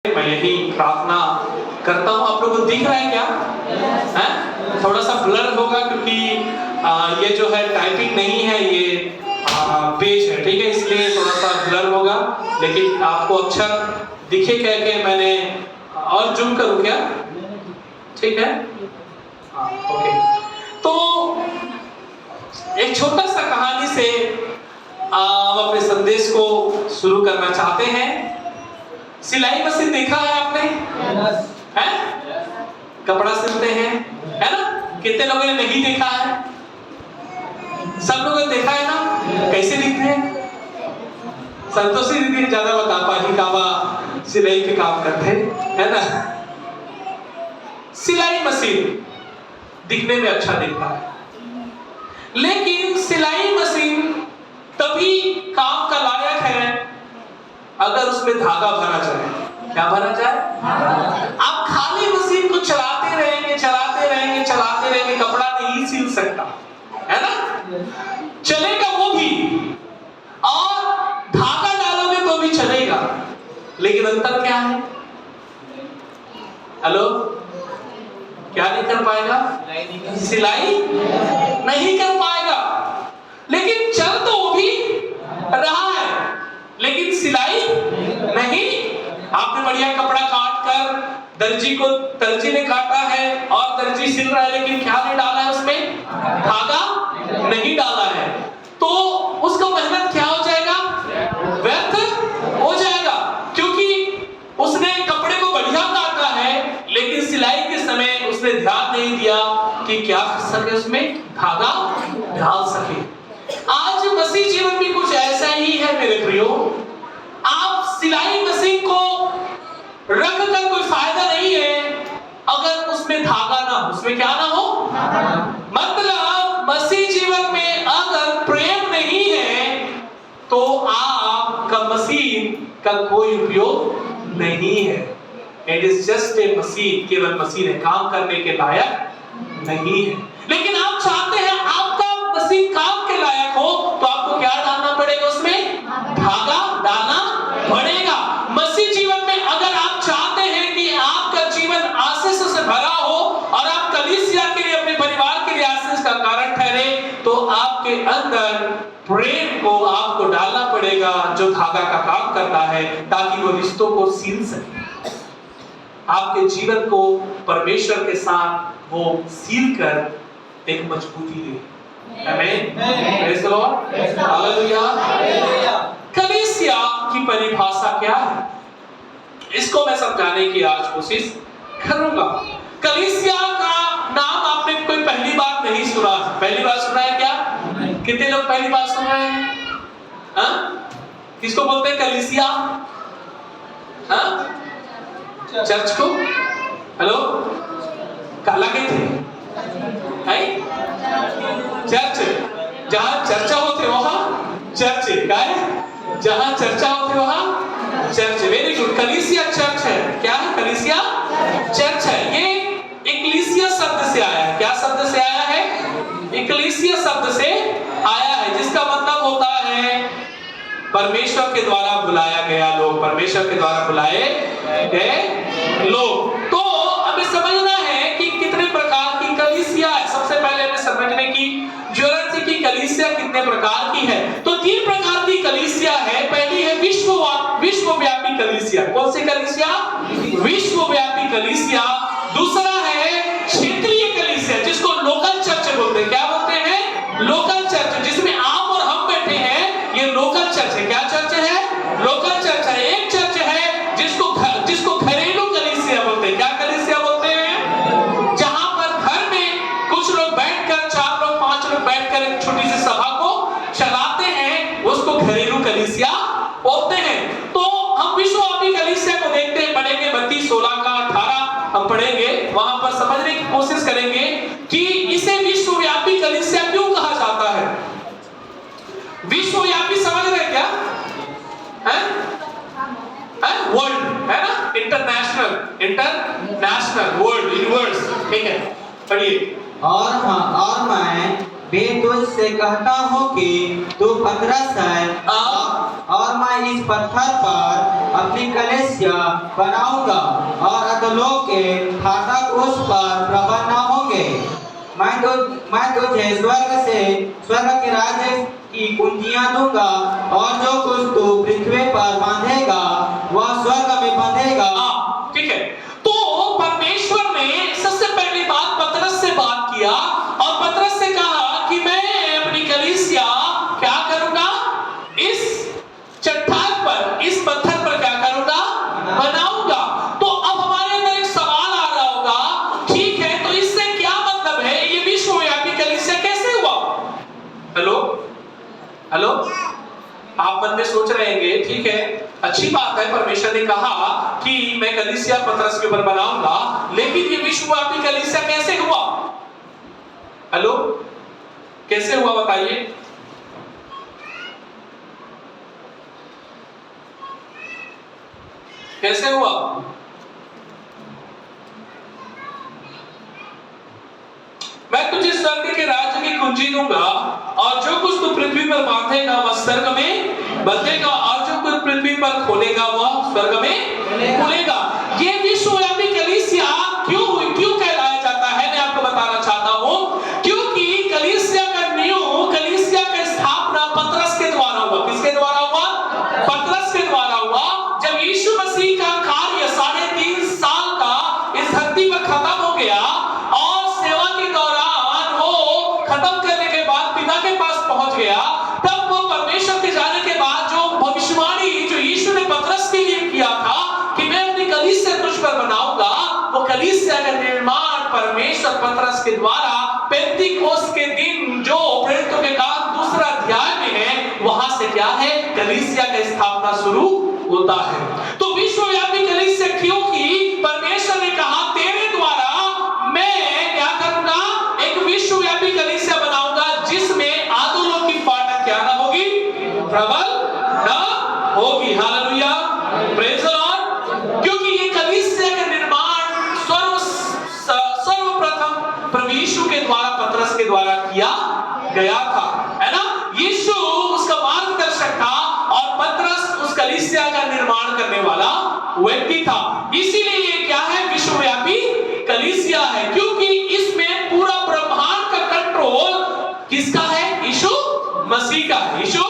मैं यही प्रार्थना करता हूँ। आप लोगों को दिख रहा है क्या? हैं? थोड़ा सा ब्लर होगा क्योंकि ये जो है टाइपिंग नहीं है, ये पेज है, ठीक है, इसलिए थोड़ा सा ब्लर होगा, लेकिन आपको अक्षर दिखे कह के मैंने और जूम करूँ क्या? ठीक है, ओके। तो एक छोटा सा कहानी से हम अपने संदेश को शुरू करना चाहते हैं। सिलाई मशीन देखा है आपने? हैं? कपड़ा सिलते हैं, है ना? कितने लोगों ने नहीं देखा है? सब लोगों ने देखा है ना? कैसे दिखते हैं? संतोषी दीदी ज्यादा बता पाही कावा सिलाई के काम करते हैं, है ना? सिलाई मशीन दिखने में अच्छा दिखता है, लेकिन सिलाई मशीन तभी काम का लायक है अगर उसमें धागा भरा जाए। क्या भरा जाए? आप खाली मशीन को चलाते रहेंगे, कपड़ा नहीं सिल सकता, है ना? चलेगा वो भी, और धागा डालोगे तो भी चलेगा, लेकिन अंतर क्या है? हेलो, क्या नहीं कर पाएगा? सिलाई नहीं कर पाएगा, लेकिन चल तो वो भी रहा है, लेकिन सिलाई नहीं। आपने बढ़िया कपड़ा काट कर दर्जी ने काटा है और दर्जी सिल रहा है, लेकिन क्या नहीं डाला है उसमें? धागा नहीं डाला है, तो उसका मेहनत क्या हो जाएगा? व्यर्थ हो जाएगा, क्योंकि उसने कपड़े को बढ़िया काटा है, लेकिन सिलाई के समय उसने ध्यान नहीं दिया कि क्या कर सके, उसमें धागा डाल सके। आज मसीह जीवन भी कुछ ऐसा ही है मेरे प्रियो। आप सिलाई मशीन को रख कर कोई फायदा नहीं है अगर उसमें धागा ना हो, उसमें क्या ना हो? मतलब मसीह जीवन में अगर प्रेम नहीं है तो आपका मशीन का कोई उपयोग नहीं है। It is just a machine, केवल मशीन है, काम करने के लायक नहीं है। लेकिन आप चाहते हैं आपका मशीन काम के लायक हो, तो आपको क्या डालना पड़ेगा? उसमें धागा डालना पड़ेगा। मसीह जीवन में अगर आप चाहते हैं कि आपका जीवन आशीष से भरा हो और आप कलीसिया के लिए, अपने परिवार के लिए आशीष का कारण ठहरे, तो आपके अंदर प्रेम को आपको डालना पड़ेगा, जो धागा का काम करता है, ताकि वो रिश्तों को सील सके, आपके जीवन को परमेश्वर के साथ वो सील कर एक मजबूती दे। आमीन, प्रेज़ द लॉर्ड, हालेलुया। कलीसिया की परिभाषा क्या है, इसको मैं समझाने की आज कोशिश करूंगा। कलीसिया का नाम आपने कोई पहली बार नहीं सुना? पहली बार सुना है क्या? कितने लोग पहली बार सुन रहे हैं? हाँ? किसको बोलते हैं कलीसिया? हाँ? चर्च को? हेलो, काला के थे? चर्च, जहां चर्चा होते वहां चर्च है, जहां चर्चा होते वहां चर्च। वेरी गुड, कलीसिया चर्च है। क्या है? कलीसिया चर्च है। ये इक्लीसिया शब्द से आया है। क्या शब्द से आया है? इक्लीसिया शब्द से आया है, जिसका मतलब होता है परमेश्वर के द्वारा बुलाया गया लोग, परमेश्वर के द्वारा बुलाए गए लोग। तो हमें समझना है कि कितने प्रकार की कलीसिया है। सबसे पहले हमें समझने की जरूरत है कि कलीसिया कितने प्रकार की है। तो 3 प्रकार की कलीसिया है। पहली है विश्वव्यापी कलीसिया। कौन सी कलीसिया? विश्वव्यापी कलीसिया। दूसरा है क्षेत्रीय कलीसिया, जिसको लोकल चर्च बोलते हैं। क्या बोलते हैं? लोकल चर्च, जिसमें आप और हम बैठे हैं, ये लोकल चर्च है। क्या चर्च है? लोकल चर्च है। एक चर्च है जिसको घरेलू कलीसिया बोलते हैं। क्या कलीसिया बोलते हैं? जहां पर घर में कुछ लोग बैठकर, 4 लोग 5 लोग बैठकर एक छोटी सी सभा को चलाते हैं, उसको घरेलू कलीसिया बोलते हैं। तो हम विश्वव्यापी कलीसिया को देखते हैं, पढ़ेंगे मत्ती 16 का 18 हम पढ़ेंगे, वहां पर समझने की कोशिश करेंगे कि इसे विश्वव्यापी कलीसिया क्यों कहा जाता है। विश्वव्यापी समझ रहे क्या? वर्ल्ड, है ना? इंटरनेशनल वर्ल्ड, यूनिवर्स, ठीक है, पढ़िए। और मैं मैं तुझसे कहता हूँ कि तू पतरस है और मैं इस पत्थर पर अपनी कलीसिया बनाऊंगा और अधोलोक के फाटक उस पर प्रबल न होंगे। मैं तुझे स्वर्ग के राज्य की कुंजियां दूंगा और जो कुछ तू पृथ्वी पर बांधेगा वह स्वर्ग में बांधेगा। ठीक है, तो परमेश्वर ने सबसे पहली बात पतरस से बात किया और पतरस से कहा कि मैं अपनी कलीसिया क्या करूंगा, इस चट्टान पर, इस पत्थर पर क्या करूंगा, बनाऊंगा। तो अब हमारे अंदर एक सवाल आ रहा होगा, ठीक है, तो इससे क्या मतलब है, ये विश्वव्यापी कलीसिया कैसे हुआ? हेलो हेलो, आप मन में सोच रहे होंगे, ठीक है, अच्छी बात है, परमेश्वर ने कहा कि मैं कलीसिया पतरस के ऊपर बनाऊंगा, लेकिन ये विश्वव्यापी कलीसिया कैसे हुआ? हेलो, कैसे हुआ बताइए? कैसे हुआ? मैं तुझे स्वर्ग के राज्य की कुंजी दूंगा और जो कुछ तू पृथ्वी पर बांधेगा वह स्वर्ग में बंधेगा और जो कुछ पृथ्वी पर खोलेगा वह स्वर्ग में खुलेगा। ये विश्वव्यापी कलीसिया क्यों हुई, क्यों कहलाया जाता है, मैं आपको बताना चाहता हूं। क्योंकि कलीसिया का नींव, कलीसिया का स्थापना पतरस के द्वारा हुआ। किसके द्वारा हुआ? पतरस के द्वारा हुआ। जब यीशु मसीह का कार्य 3.5 साल का इस धरती पर खत्म हो गया और सेवा के दौरान वो खत्म करने के बाद पिता के पास पहुंच गया, तब वो परमेश्वर के जाने के बाद जो भविष्यवाणी जो यीशु ने पतरस के लिए किया था कि मैं अपनी कलीसिया तुझ पर बनाऊंगा, वो कलीसिया का निर्माण परमेश्वर पतरस के द्वारा पेंतीकोस्त के दिन जो प्रेरितों के काम 2 अध्याय में है, वहां से क्या है, कलीसिया का स्थापना शुरू होता है। तो विश्वव्यापी कलीसिया क्योंकि परमेश्वर ने कहा तेरे द्वारा मैं क्या करूंगा, एक विश्वव्यापी कलीसिया बनाऊंगा जिसमें अधोलोक की फाटक क्या ना होगी, प्रबल ना होगी। Hallelujah, praise the Lord. क्योंकि ये कलीसिया का निर्माण सर्वप्रथम प्रभु यीशु के द्वारा पतरस के द्वारा किया गया था, है ना। यीशु उसका मार्गदर्शक था और पतरस उस कलीसिया का निर्माण करने वाला व्यक्ति था। इसीलिए ये क्या है, विश्वव्यापी कलीसिया है, क्योंकि इसमें पूरा ब्रह्मांड का कंट्रोल किसका है, यीशु मसीह का है, यीशु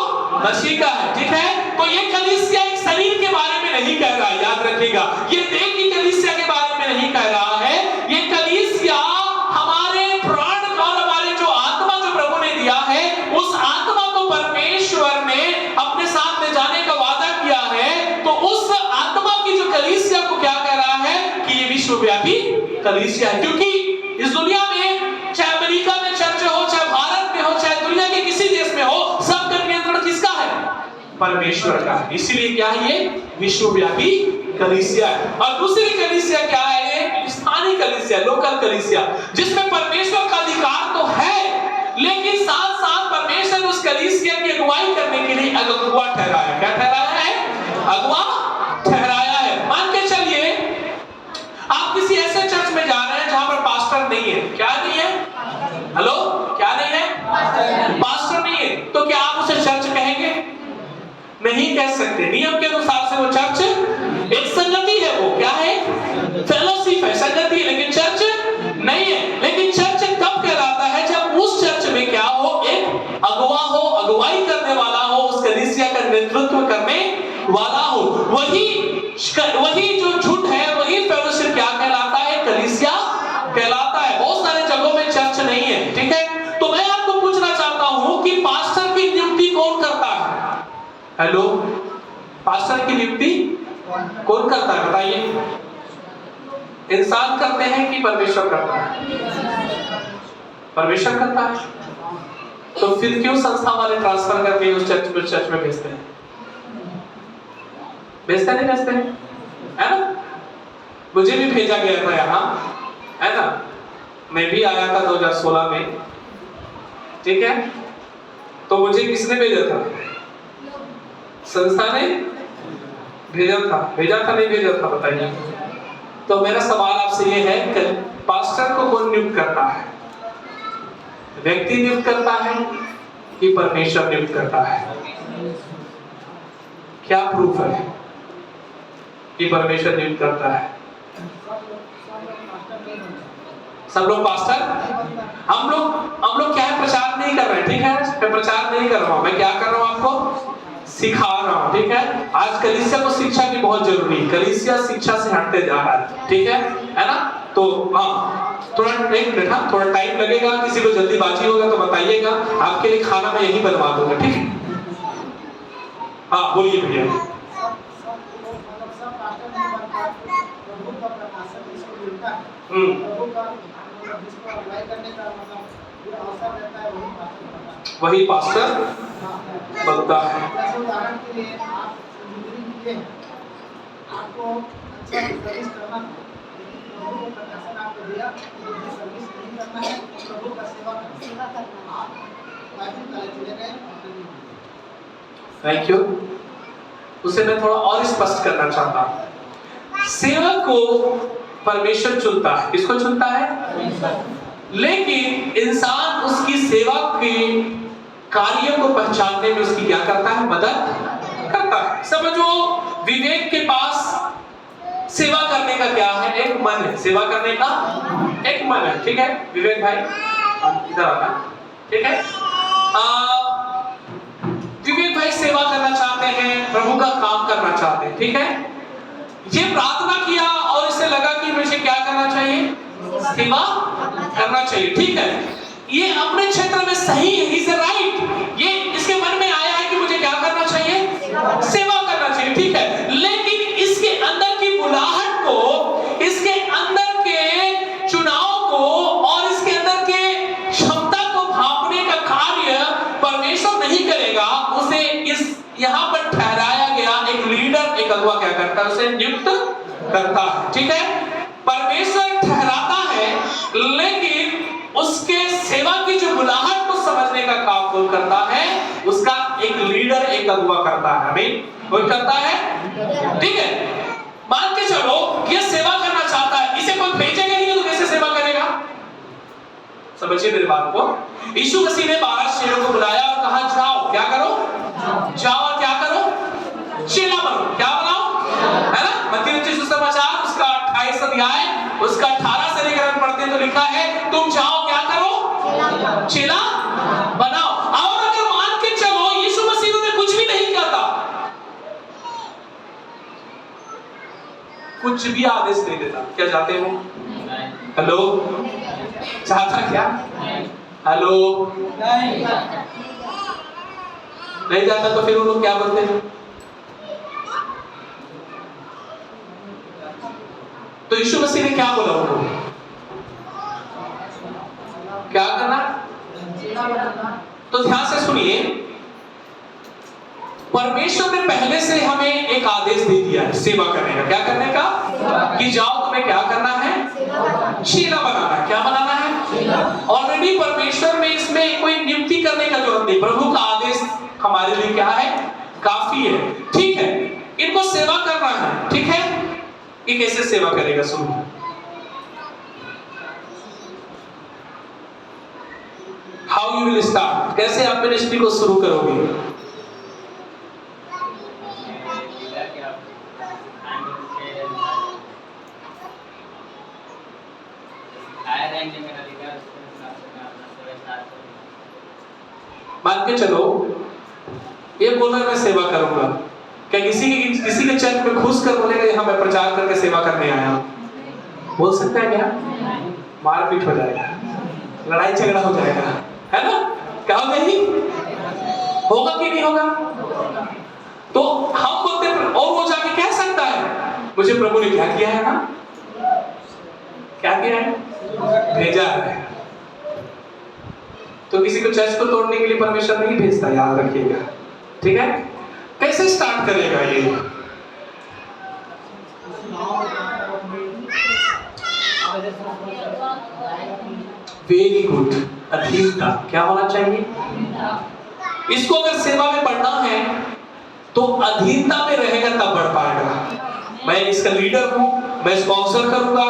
मसीह का है। ठीक है, तो ये कलीसिया एक शरीर के बारे में नहीं कह रहा है, याद रखिएगा, ये देह की कलीसिया के बारे में नहीं कह रहा है। ये कलीसिया हमारे प्राण और हमारे जो आत्मा जो प्रभु ने दिया है, उस आत्मा को परमेश्वर ने अपने साथ ले जाने का वादा किया है। तो उस आत्मा की जो कलीसिया को क्या कह रहा है कि ये विश्वव्यापी कलीसिया है। क्योंकि इस दुनिया में चाहे अमेरिका में चर्च हो, चाहे भारत में हो, चाहे दुनिया के किसी देश में हो, सबका नियंत्रण किसका है, परमेश्वर का। इसीलिए क्या है, ये विश्वव्यापी कलीसिया है। और दूसरी कलीसिया क्या है, ये स्थानीय कलीसिया, लोकल कलीसिया, जिसमें परमेश्वर का अधिकार तो है, लेकिन साथ साथ परमेश्वर उस कलीसिया की अगुवाई करने के लिए अगुवा ठहराया। क्या ठहराया है, अगुवा ठहराया है। मान के चलिए आप किसी ऐसे चर्च में जा रहे हैं जहां पर पास्टर नहीं है। क्या नहीं है, हेलो, क्या नहीं है, पास्टर नहीं है, तो क्या आप उसे चर्च कहेंगे? नहीं कह सकते। नियम के अनुसार से वो चर्च एक संगति है, वो क्या है, फेलोशिप है, संगति है, लेकिन चर्च नहीं है। लेकिन चर्च कब कहलाता है, जब उस चर्च में क्या हो, एक अगुवा हो, अगुवाई करने वाला हो, उस कलीसिया का नेतृत्व करने वाला हो। वही जो झूठ है, वही फेलोशिप क्या कहलाता है, कलीसिया कहलाता है। बहुत सारे जगहों में चर्च नहीं है। ठीक है, तो मैं आपको पूछना चाहता हूं कि पास्टर की नियुक्ति कौन करता है? हेलो, पास्टर की नियुक्ति कौन करता है, बताइए? इंसान करते हैं कि परमेश्वर करता है? परमेश्वर करता है। तो फिर क्यों संस्था वाले ट्रांसफर करके उस चर्च में भेजते हैं? भेजते नहीं, भेजते हैं, है ना। मुझे भी भेजा गया था यहाँ, है ना, मैं भी आया था 2016 में। ठीक है, तो मुझे किसने भेजा था? संस्था ने भेजा था, नहीं भेजा था, बताइए। तो मेरा सवाल आपसे ये है कि पास्टर को कौन नियुक्त करता है? व्यक्ति नियुक्त करता है कि परमेश्वर नियुक्त करता है? क्या प्रूफ है कि परमेश्वर नियुक्त करता है? सब लोग पास्टर, हम लोग क्या है, प्रचार नहीं कर रहे हैं, ठीक है? मैं प्रचार नहीं कर रहा हूं, मैं क्या कर रहा हूं, आपको सिखा रहा हूं, ठीक है? आज कलीसिया को शिक्षा की बहुत जरूरी है, कलीसिया शिक्षा से हटते जा रहा है, ठीक है ना? तो हाँ, थोड़ा एक मिनट, हाँ थोड़ा टाइम लगेगा, किसी को जल्दीबाजी होगा तो बताइएगा, आपके लिए खाना मैं यही बनवा दूंगा, ठीक है? हाँ बोलिए भैया। वही पास्टर बनता है। उदाहरण के लिए आप इंजीनियरिंग किए हैं, आपको अच्छा सर्विस करना था, लेकिन प्रभु को प्रकाशन आपको दिया कि मुझे सर्विस नहीं करना है, प्रभु का सेवा करना। आप बाइबल कॉलेज चले गए। Thank you. उसे मैं थोड़ा और स्पष्ट करना चाहता हूं। सेवक को परमेश्वर चुनता है, किसको चुनता है? लेकिन इंसान उसकी सेवा के कार्य को पहचानने में उसकी क्या करता है? मदद करता है। समझो विवेक के पास सेवा करने का क्या है? एक मन है, सेवा करने का एक मन है, ठीक है विवेक भाई इधर आना, ठीक है? विवेक भाई सेवा करना चाहते हैं, प्रभु का काम करना चाहते हैं, ठीक है? ये प्रार्थना किया और इसे लगा कि मुझे क्या करना चाहिए? सेवा करना चाहिए, ठीक है? ये अपने क्षेत्र में सही है, इज राइट, ये इसके मन में आया है कि मुझे क्या करना चाहिए? सेवा करना चाहिए, ठीक है? लेकिन इसके अंदर की बुलाहट को, इसके अंदर के चुनाव को और इसके अंदर के क्षमता को भापने का कार्य परमेश्वर नहीं करेगा। उसे इस यहाँ पर ठहराया गया एक लीडर, एक अगुवा क्या करता है? उसे नियुक्त करता है, ठीक है? परमेश्वर ठहराता है, लेकिन उसके सेवा की जो बुलाहट को समझने का काम कौन करता है? उसका एक लीडर, एक अगुवा करता है। आमीन, कोई करता है, ठीक है? मान के चलो ये सेवा करना चाहता है, इसे कोई भेजेगा ही नहीं तो कैसे सेवा करेगा? समझिए मेरी बात को। यीशु मसीह ने 12 चेलों को बुलाया और कहा जाओ, क्या करो? जाओ और क्या करो? चेला बनो। क्या बनाओ? है ना? मत्ती रचित सुसमाचार उसका 28 अध्याय उसका 18 से लेकर पढ़ते तो लिखा है तुम जाओ क्या करो? चेला बनाओ। और अगर मान के चलो यीशु मसीह ने कुछ भी नहीं किया था, कुछ भी आदेश नहीं देता, क्या जाते हो? हेलो, चाहता क्या? हेलो, नहीं जाता तो फिर वो लोग क्या बोलते हैं? तो यीशु मसीह ने क्या बोला उनको? क्या करना? तो ध्यान से सुनिए, परमेश्वर ने पहले से हमें एक आदेश दे दिया है सेवा करने का। क्या करने का? कि जाओ तुम्हें क्या करना है? चेला बनाना है। क्या बनाना है? ऑलरेडी परमेश्वर में इसमें कोई नियुक्ति करने का जरूरत नहीं, प्रभु का आदेश हमारे लिए क्या है? काफी है, ठीक है? इनको सेवा करना है, ठीक है? ये कैसे सेवा करेगा? सुनो, हाउ यू विल स्टार्ट, कैसे आप मिनिस्ट्री को शुरू करोगे? मान के चलो ये बोल रहा मैं सेवा करूंगा, क्या किसी के चर्च में घुस कर बोलेगा यहाँ मैं प्रचार करके सेवा करने आया हूं? बोल सकता है क्या? मारपीट हो जाएगा, लड़ाई झगड़ा हो जाएगा, है ना? क्या होगा? ही होगा कि नहीं होगा? तो हम बोलते हैं, और वो जाके कह सकता है मुझे प्रभु ने क्या किया है ना? क्या किया है? भेजा है। तो किसी को चर्च को तोड़ने के लिए परमेश्वर नहीं भेजता, याद रखिएगा, ठीक है? कैसे स्टार्ट करेगा ये? वेरी गुड, अधीनता। क्या होना चाहिए? इसको अगर सेवा में बढ़ना है तो अधीनता में रहेगा तब बढ़ पाएगा। मैं इसका लीडर हूँ, मैं स्पॉन्सर करूंगा,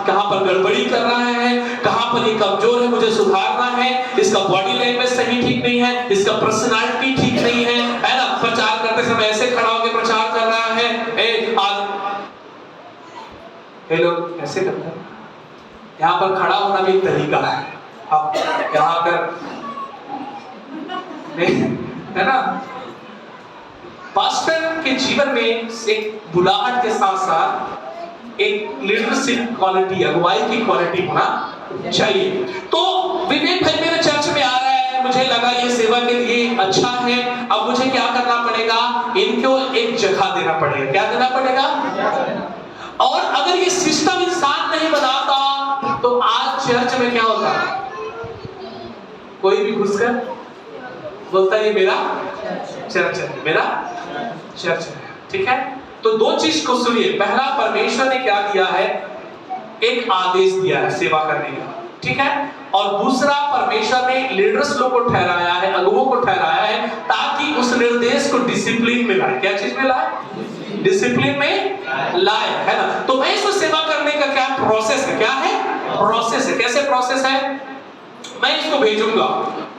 कहाँ पर गड़बड़ी कर रहा है, कहाँ पर ये कमजोर है, मुझे सुधारना है, इसका बॉडी लैंग्वेज सही ठीक नहीं है, इसका पर्सनालिटी ठीक नहीं है ना। प्रचार करते समय ऐसे खड़ा होकर प्रचार कर रहा है, ये लोग ऐसे करते हैं। यहाँ पर खड़ा होना भी एक तरीका है। अब यहाँ कर है ना, पास्टर के जीवन में एक बुलाहट के साथ साथ एक लीडरशिप क्वालिटी, अगुवाई की क्वालिटी होना चाहिए। तो विवेक भाई मेरे चर्च में आ रहा है, मुझे लगा ये सेवा के लिए अच्छा है, अब मुझे क्या करना पड़ेगा, इनको एक जगह देना पड़ेगा। क्या देना पड़ेगा? और अगर ये सिस्टम इंसान नहीं बनाता तो आज चर्च में क्या होता? कोई भी घुसकर बोलता है ये मेरा चर्च है, मेरा चर्च है। ठीक है, तो दो चीज को सुनिए। पहला, परमेश्वर ने क्या दिया है? एक आदेश दिया है सेवा करने का, ठीक है। और दूसरा, परमेश्वर ने लीडर्स लोग को ठहराया है, अगुवों को ठहराया है, ताकि उस निर्देश को डिसिप्लिन में लाए। क्या चीज में लाए? डिसिप्लिन में लाए, है ना। तो मैं इसको सेवा करने का क्या प्रोसेस है? क्या है? प्रोसेस है। कैसे प्रोसेस है? मैं इसको भेजूंगा,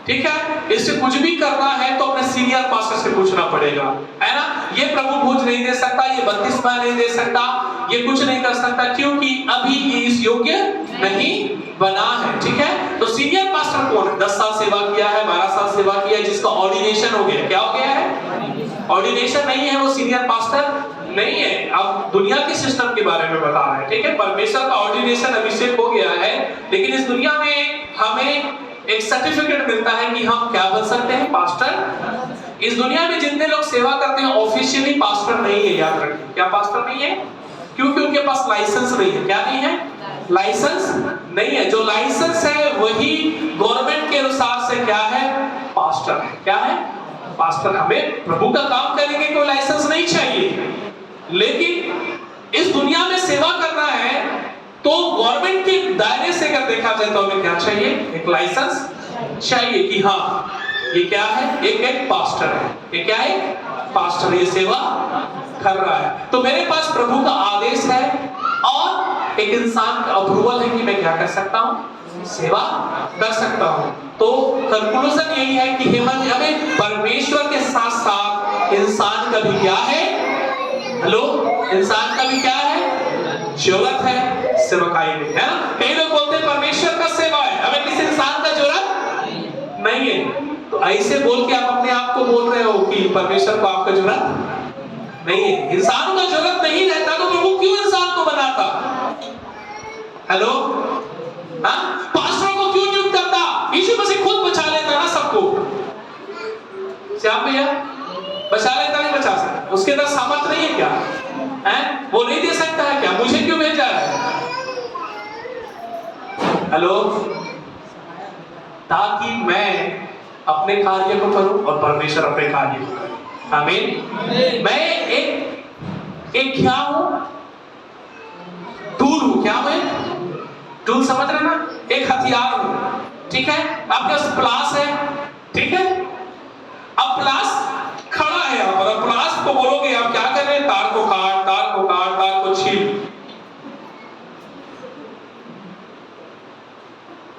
ठीक है। इससे कुछ भी करना है तो अपने सीनियर पास्टर से पूछना पड़ेगा, है ना। ये प्रभु भोज नहीं दे सकता, ये बत्तीसवां नहीं दे सकता, ये कुछ नहीं कर सकता, क्योंकि अभी ये इस योग्य नहीं बना है, ठीक है। तो सीनियर पास्टर कौन है? 10 साल सेवा किया है, 12 साल सेवा किया है, जिसका ऑर्डिनेशन हो गया। क्या हो गया है? ऑर्डिनेशन नहीं है, वो सीनियर पास्टर नहीं है। अब दुनिया के सिस्टम के बारे में बता रहे हैं, ठीक है। परमेश्वर का ऑर्डिनेशन अभिषेक हो गया है, लेकिन इस दुनिया में हमें एक सर्टिफिकेट मिलता है कि हम क्या बन सकते हैं? पास्टर। इस दुनिया में जितने लोग सेवा करते हैं ऑफिशियली पास्टर नहीं है, याद रखिए। क्या पास्टर नहीं है? क्योंकि उनके पास लाइसेंस नहीं है। क्या नहीं है? लाइसेंस नहीं है। जो लाइसेंस है वही गवर्नमेंट के अनुसार से क्या है? पास्टर है। क्या है? पास्टर। हमें प्रभु का काम करने के कोई लाइसेंस नहीं चाहिए, लेकिन इस दुनिया में सेवा करना है तो गवर्नमेंट के दायरे से अगर देखा जाए तो हमें क्या चाहिए? एक लाइसेंस चाहिए कि हाँ ये क्या है? एक पास्टर है। ये क्या है? पास्टर। ये सेवा कर रहा है। तो मेरे पास प्रभु का आदेश है और एक इंसान का अप्रूवल है कि मैं क्या कर सकता हूँ? सेवा कर सकता हूँ। तो कंक्लूजन यही है कि हेमंत, हमें परमेश्वर के साथ साथ इंसान का भी क्या है? हेलो, इंसान का भी क्या है? जरूरत है सेवकाई में, है ना। कई लोग बोलते हैं परमेश्वर का सेवा है, हमें किसी इंसान का जरूरत नहीं है। तो ऐसे बोल के आप अपने आप को बोल रहे हो कि परमेश्वर को आपका जरूरत नहीं है। इंसान का जरूरत नहीं रहता तो प्रभु क्यों इंसान को बनाता? हेलो, हाँ, पास्टरों को क्यों नियुक्त करता? यीशु मसीह खुद बचा लेता ना सबको। श्याम भैया बचा लेता, नहीं बचा सकता? उसके अंदर सामर्थ नहीं है क्या? है? वो नहीं दे सकता है क्या? मुझे क्यों भेजा है? हेलो, ताकि मैं अपने कार्य को करूं और परमेश्वर अपने कार्य को करे। आमीन। मैं एक क्या हूं? टूल हूं। क्या मैं? टूल समझ रहे ना? एक हथियार हूं, ठीक है। आपके पास प्लास है, ठीक है। अब प्लास खड़ा है यहाँ पर, प्लास को बोलोगे आप क्या कर रहे हैं? तार को काट, तार को काट, तार को छील।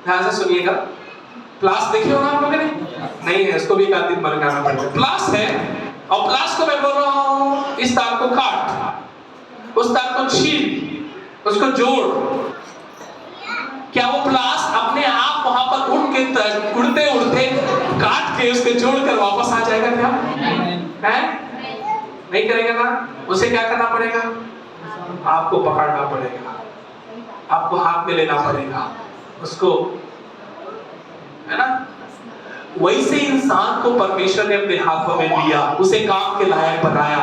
ध्यान से सुनिएगा। प्लास देखे हो ना आप लोगों ने? नहीं है, इसको भी एक आध दिन बनाना पड़ेगा। प्लास है और प्लास को मैं बोल रहा हूं इस तार को काट, उस तार को छील, उसको जोड़। क्या वो प्लास अपने आप वहां पर उड़ते उड़ते काट के उसके जोड़कर वापस आ जाएगा? क्या है? नहीं करेगा ना। उसे क्या करना पड़ेगा? आपको पकड़ना पड़ेगा, आपको हाथ में लेना पड़ेगा उसको, है ना। वैसे इंसान को परमेश्वर ने अपने हाथों में लिया, उसे काम के लायक बनाया।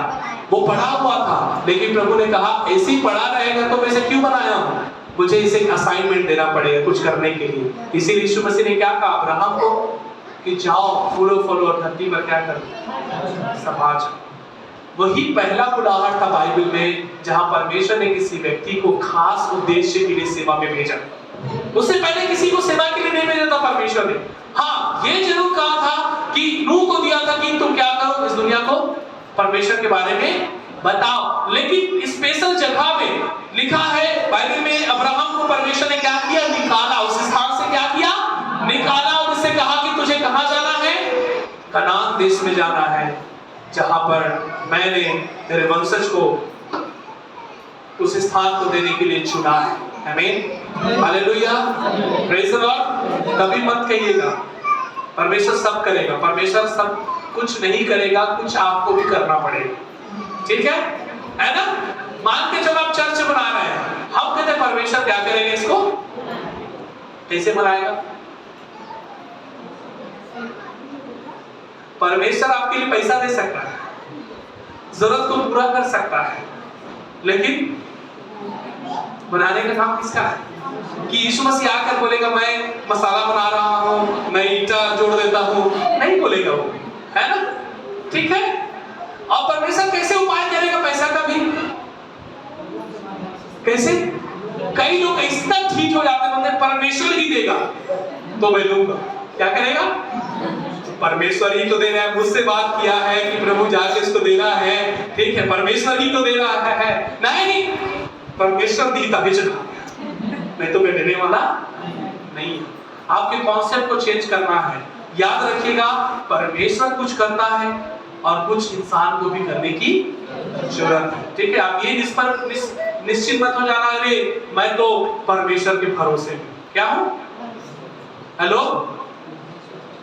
वो पड़ा हुआ था, लेकिन प्रभु ने कहा ऐसे ही पड़ा रहेगा तो मैं इसे क्यों बनाया हूं? मुझे इसे असाइनमेंट देना पड़ेगा कुछ करने के लिए। इसीलिए यीशु मसीह ने क्या कहा अब्राहम को कि जाओ फूलो फलो और धरती पर क्या करो? समाज। वही पहला बुलाहट था बाइबल में जहां परमेश्वर ने किसी व्यक्ति को खास उद्देश्य के लिए सेवा में भेजा। उससे पहले किसी को सेवा के लिए नहीं भेजा था परमेश्वर ने। हाँ, ये जरूर कहा था कि नूह को दिया था कि तुम क्या करो? इस दुनिया को परमेश्वर के बारे में बताओ। लेकिन स्पेशल जगह में लिखा है बाइबल में, अब्राहम को परमेश्वर ने क्या किया? निकाला, उस स्थान से क्या किया? निकाला, और उससे कहा कि तुझे कहां जाना है? कनान देश में जाना है, जहां पर मैंने तेरे वंशज को उस स्थान को देने के लिए चुना है। आमीन, हालेलुया, प्रेज द लॉर्ड। कभी मत कहिएगा परमेश्वर सब करेगा, परमेश्वर सब कुछ नहीं करेगा, कुछ आपको भी करना पड़ेगा। ठीक है ना? मान के जब आप चर्च बना रहे हैं, हम कहते हैं परमेश्वर क्या करेगा, इसको कैसे बनाएगा? परमेश्वर आपके लिए पैसा दे सकता है, जरूरत को पूरा कर सकता है, लेकिन बनाने का काम किसका है? कि यीशु मसीह आकर बोलेगा मैं मसाला बना रहा हूं, मैं ईंटा जोड़ देता हूं, नहीं बोलेगा वो, है ना? ठीक है। और परमेश्वर कैसे उपाय करेगा पैसा का भी? कैसे? कई लोग इतना ठीक हो जाते हैं, परमेश्वर ही देगा तो मैं लूंगा। क्या करेगा? परमेश्वर ही तो दे रहा है, मुझसे बात किया है कि प्रभु जाके इसको देना है, ठीक है, परमेश्वर ही तो दे रहा है। नहीं, परमेश्वर दीता भेजना, नहीं तो मैं देने वाला नहीं। आपके कॉन्सेप्ट को चेंज करना है। याद रखिएगा, परमेश्वर कुछ करता है और कुछ इंसान को भी करने की जरूरत है। ठीक है, आप ये इस पर निश्चित मत हो जाना, अरे मैं तो परमेश्वर के भरोसे में क्या हूं? हेलो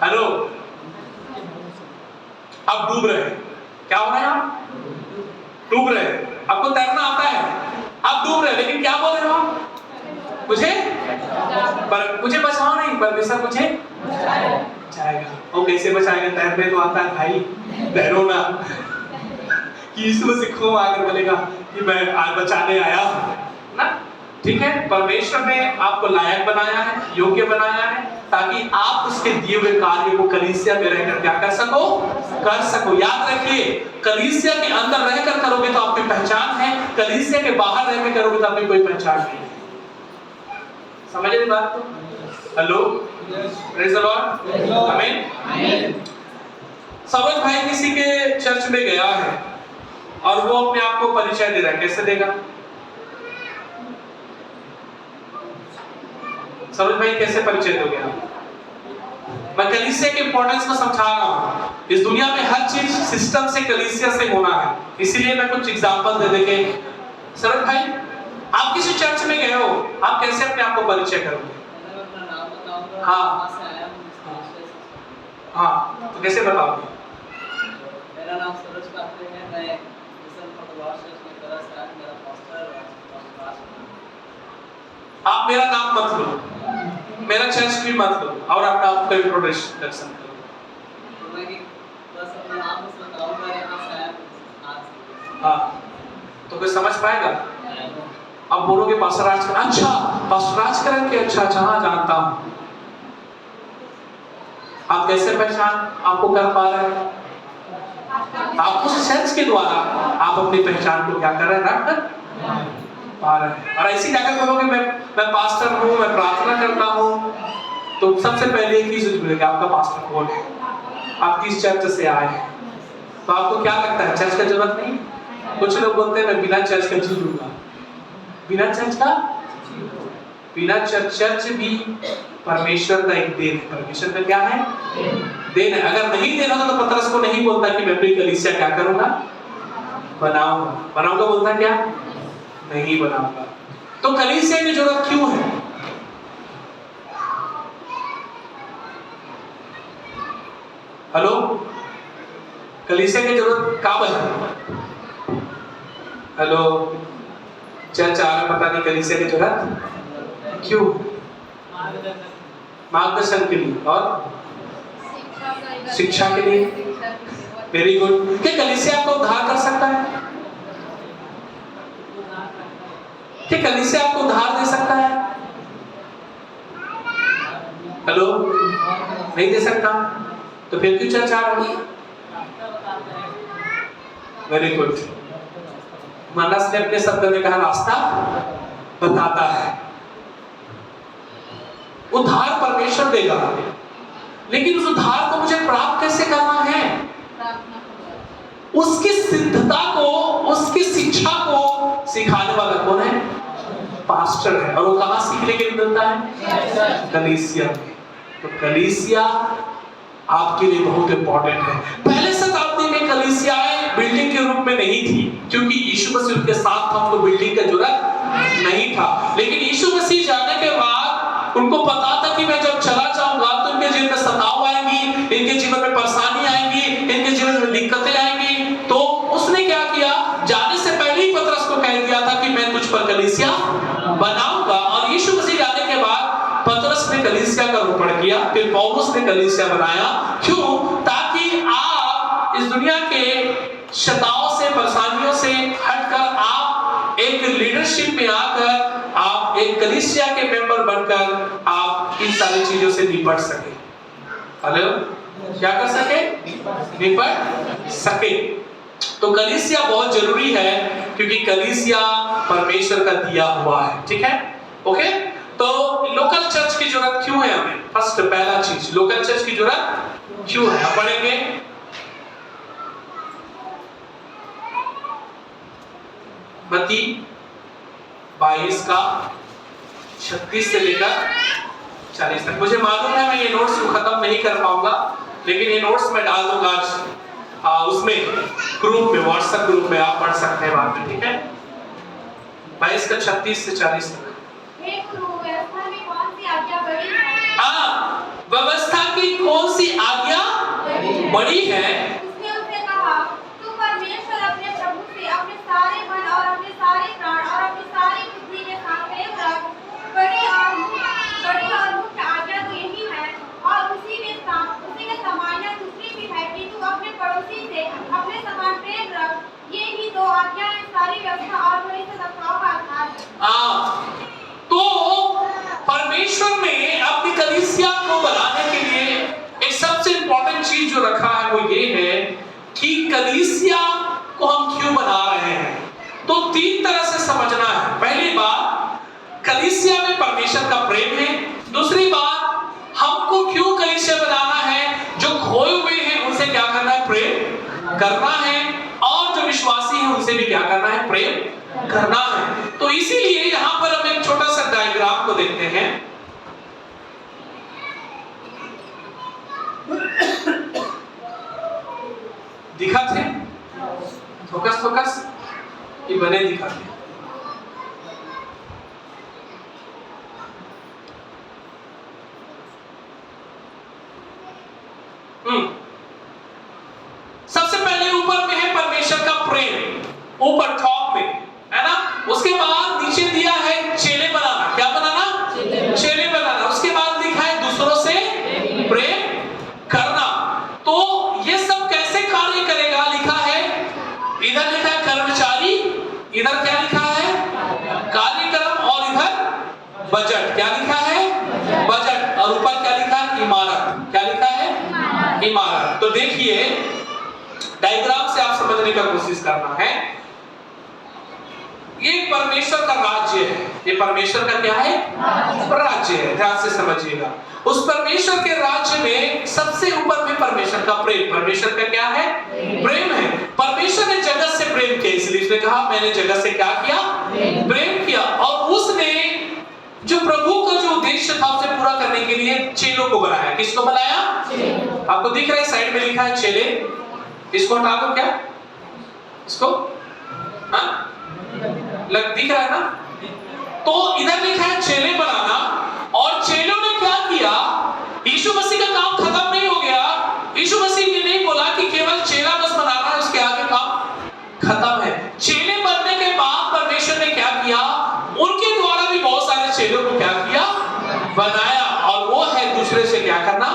हेलो, आप डूब रहे हैं, क्या हो रहे हैं? आप डूब रहे हैं, आपको तैरना आता है, आप डूब रहे हैं, लेकिन क्या बोल रहे हो आप? मुझे बचाओ नहीं, परमेश्वर मुझे बचाएगा। वो कैसे बचाएगा? तैरने तो आता है भाई, तैरो ना। कि यीशु मसीह को आकर बोलेगा कि मैं आज बचाने आया ना। ठीक है, परमेश्वर ने आपको लायक बनाया है, योग्य बनाया है, ताकि आप उसके दिए हुए कार्य को कलीसिया में रहकर क्या कर सको। याद रखिए, कलीसिया के अंदर रहकर करोगे तो आपकी पहचान है, कलीसिया के बाहर रहकर करोगे तो आपकी कोई पहचान नहीं। समझ रहे बात? तो हेलो, प्रेज द लॉर्ड, आमीन। सरोज भाई किसी के चर्च में गया है और वो अपने आप को परिचय दे रहा है, कैसे देगा? सरोज भाई कैसे परिचय दोगे आप? मैं कलीसिया के इंपॉर्टेंस को समझा रहा हूं। इस दुनिया में हर चीज सिस्टम से, कलीसिया से होना है, इसीलिए मैं कुछ एग्जांपल दे देंगे। सरोज भाई, आप किसी चर्च में गए हो, आप कैसे अपने आप को परिचय करोगे? हाँ, तो कैसे बताओगे? मेरा नाम सरोज पात्रे है, मैं मिशन फुटबॉल चर्च में मेरा साथ मेरा पास्टर आप मेरा नाम मत लो, मेरा चर्च भी मत लो, और अपना आपका इंट्रोडक्शन करो। तो मैं बस अपना नाम बताऊंगा, यहाँ से आया। हाँ, तो कोई समझ पाएगा? अब बोलोगे पास्टर राज, अच्छा पास्टर राज करें के, अच्छा हाँ जानता हूं। आप कैसे पहचान आपको कर पा रहे हैं? आप उस सेंस के द्वारा आप अपनी पहचान को क्या कर रहे हैं? रख पा रहे हैं। और ऐसी जाकर बोलोगे मैं पास्टर हूं, मैं प्रार्थना करता हूं, तो सबसे पहले एक ही चीज बोलेगा, आपका पास्टर कौन है, आप किस चर्च से आए हैं। तो आपको क्या लगता है, चर्च का जरूरत नहीं? कुछ लोग बोलते हैं मैं बिना चर्च का जी लूंगा। बिना चर्च का? बिना चर्च भी परमेश्वर का एक देन है। परमेश्वर का क्या है? देन है। अगर नहीं देना तो पतरस को नहीं बोलता कि मैं अपनी कलीसिया क्या करूंगा? बनाऊंगा बोलता क्या? नहीं बनाऊंगा। तो कलीसिया की जरूरत क्यों है? हेलो, कलीसिया की जरूरत कब है? हेलो, चर्च आ रहा, पता नहीं कलीसिया की जरूरत क्यों? मार्गदर्शन के लिए और शिक्षा के लिए। Very good. क्या कलीसिया आपको उद्धार कर सकता है? क्या कलीसिया आपको उद्धार दे सकता है? हेलो, नहीं दे सकता, तो फिर क्यों चर्च आ रहा है? Very good. मानस ने अपने शब्द में कहा रास्ता बताता है। उद्धार परमेश्वर देगा, लेकिन उस उद्धार को मुझे प्राप्त कैसे करना है? उसकी सिद्धता को, उसकी शिक्षा को सिखाने वाला कौन है? पास्टर है। और वो कहां सीखने के लिए मिलता है? कलीसिया में। तो कलीसिया आपके लिए बहुत इंपॉर्टेंट है। पहले शताब्दी में कलीसियाएं बिल्डिंग के रूप में नहीं थी, क्योंकि यीशु मसीह उनके साथ था, उनको बिल्डिंग का जरूरत नहीं था। लेकिन यीशु मसीह जाने के बाद उनको पता था कि मैं जब चला जाऊंगा तो इनके जीवन में सताव आएंगी, इनके जीवन में परेशानी आएंगी, इनके जीवन में दिक्कतें आएंगी। तो उसने क्या किया? जाने से पहले ही पतरस को कह दिया था कि मैं तुझ पर कलीसिया बनाऊंगा। और यीशु मसीह जाने के बाद पतरस ने कलीसिया का रोपण किया, फिर पौलुस ने कलीसिया बनाया। क्यों? ताकि आप इस दुनिया के शताओं से, परेशानियों से हटकर आप एक लीडरशिप में आकर आप एक कलीसिया के मेंबर बनकर आप इन सारी चीजों से निपट सके। हेलो, क्या कर सके? निपट सके। तो कलीसिया बहुत जरूरी है, क्योंकि कलीसिया परमेश्वर का दिया हुआ है। ठीक है, ओके। तो लोकल चर्च की जरूरत क्यों है हमें? फर्स्ट, पहला चीज, लोकल चर्च की जरूरत क्यों है? आप पढ़ेंगे मत्ती 22 का 36 से लेकर 40 तक। मुझे मालूम है मैं ये नोट्स को खत्म नहीं कर पाऊंगा, लेकिन ये नोट्स मैं डाल दूंगा आज उसमें ग्रुप में, व्हाट्सएप ग्रुप में, आप पढ़ सकते हैं बाद में। ठीक है, 22 का 36 से 40 तक। व्यवस्था में कौन सी आज्ञा बड़ी है? व्यवस्था की कौन सी आज्ञा बड़ी है? उसने उससे कहा, तू परमेश्वर अपने प्रभु से अपने सारे मन और अपने सारे प्राण और अपनी सारी बुद्धि के साथ प्रेम रख। बड़ी और मुख्य आज्ञा तो यही है, और उसी के समान दूसरी भी है कि तू अपने पड़ोसी से अपने समान प्रेम रख। ये ही दो आज्ञाएं सारी व्यवस्था और बड़ी सदाचार का आधार है। तो परमेश्वर ने अपनी कलीसिया को बनाने के लिए एक सबसे इंपॉर्टेंट चीज जो रखा है वो ये है कि कलीसिया को हम क्यों बना रहे हैं। तो 3 तरह से समझना है। पहली बात, कलीसिया में परमेश्वर का प्रेम है। दूसरी बात, हमको क्यों कलीसिया बनाना है? जो खोए हुए हैं उनसे क्या करना है? प्रेम करना है। और जो विश्वासी हैं उनसे भी क्या करना है? प्रेम करना है। तो इसीलिए यहां पर हम एक छोटा सा डायग्राम को देखते हैं। दिखा थे? फोकस ये बने दिखा थे। सबसे पहले ऊपर में है परमेश्वर का प्रेम, ऊपर टॉप में है ना। उसके बाद नीचे दिया है चेले बनाना। क्या बनाना? चेले बनाना। उसके बाद लिखा है दूसरों से प्रेम करना। तो ये सब कैसे कार्य करेगा? लिखा है, इधर लिखा है कर्मचारी, इधर क्या लिखा है? कार्यक्रम, और इधर बजट। क्या लिखा है? बजट। और ऊपर क्या लिखा है? इमारत। क्या लिखा है? इमारत। तो देखिए, डायग्राम से आप समझने का कोशिश करना है। ये परमेश्वर का राज्य है। ये परमेश्वर का क्या है? राज्य है। ध्यान से समझिएगा। उस परमेश्वर के राज्य में सबसे ऊपर में परमेश्वर का प्रेम। परमेश्वर का क्या है? प्रेम है। परमेश्वर ने जगत से प्रेम किया, इसलिए उसने कहा मैंने जगत से क्या किया? प्रेम किया। और उसने जो प्रभु का जो उद्देश्य था उसे पूरा करने के लिए चेलों को बनाया। किसको बनाया? आपको दिख रहा है साइड में लिखा है चेले। इसको हटा दो क्या? इसको दिख रहा है ना? तो इधर लिखा है चेले बनाना। और चेलों ने क्या किया? यीशु मसीह का काम खत्म नहीं हो गया। यीशु मसीह ने नहीं बोला कि केवल चेला बस बनाना है, उसके आगे काम खत्म है। चेले बनने के बाद परमेश्वर ने क्या किया? उनके द्वारा भी बहुत सारे चेलों को क्या किया? बनाया। और वो है दूसरे से क्या करना?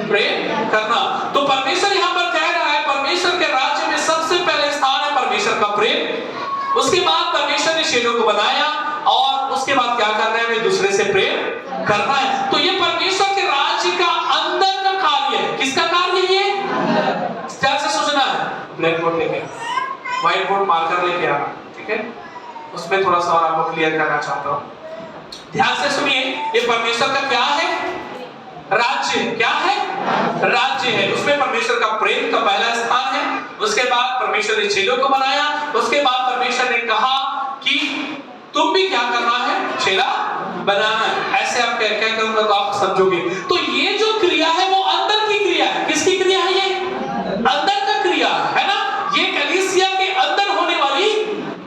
प्रेम करना। तो परमेश्वर यहां पर कह रहा है, परमेश्वर के राज्य में सबसे पहले स्थान है परमेश्वर का प्रेम। उसके बाद परमेश्वर ने चेलों को बनाया, और उसके बाद क्या करना है? दूसरे से प्रेम करना है। तो ये परमेश्वर के राज्य का अंदर का कार्य है। किसका कार्य है ये? ध्यान से सोचना है। ब्लैक बोर्ड लेके, व्हाइट बोर्ड मार्कर लेके आना, ठीक है? उसमें थोड़ा सा और आपको क्लियर करना चाहता हूं। ध्यान से सुनिए, ये परमेश्वर का क्या है? राज्य। क्या है? राज्य है। उसमें परमेश्वर का प्रेम का पहला स्थान है। उसके बाद परमेश्वर ने चेलों को बनाया। उसके बाद परमेश्वर ने कहा कि तुम भी क्या करना है? चेला बनाना है। ऐसे आप क्या करूंगा तो आप समझोगे। तो ये जो क्रिया है वो अंदर की क्रिया है। किसकी क्रिया है? ये अंदर का क्रिया है ना। ये कलीसिया के अंदर होने वाली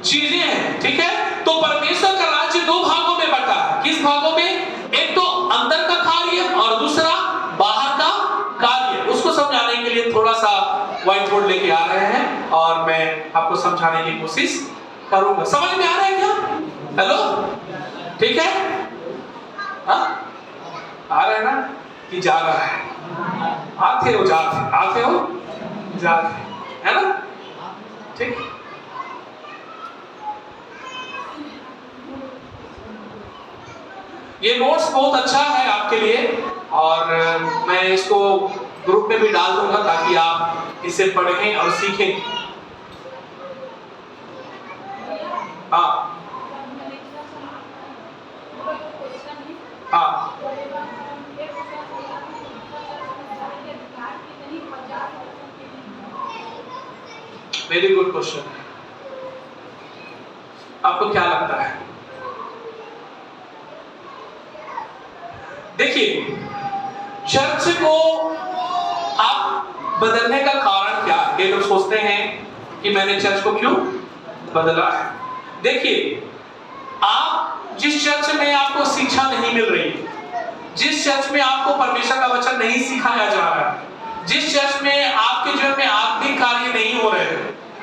चीजें हैं। ठीक है। तो परमेश्वर का राज्य दो भागों में बटा है। किस भागों में? एक तो अंदर का कार्य और दूसरा बाहर का कार्य। उसको समझाने के लिए थोड़ा सा व्हाइट बोर्ड लेके आ रहे हैं और मैं आपको समझाने की कोशिश करूंगा। समझ में आ रहा है क्या? हेलो, ठीक है? हाँ, आ रहा है ना कि जा रहा है? आते हो जाते, आते हो जाते, है ना? ठीक। ये नोट्स बहुत अच्छा है आपके लिए और मैं इसको ग्रुप में भी डाल दूंगा ताकि आप इसे पढ़ें और सीखें। हाँ हाँ, वेरी गुड क्वेश्चन। आपको क्या लगता है? देखिए, चर्च को आप बदलने का कारण क्या है? ये लोग सोचते हैं कि मैंने चर्च को क्यों बदला है। देखिए, आप जिस चर्च में आपको शिक्षा नहीं मिल रही, जिस चर्च में आपको परमेश्वर का वचन नहीं सिखाया जा रहा है, जिस चर्च में आपके जीवन में आत्मिक कार्य नहीं हो रहे,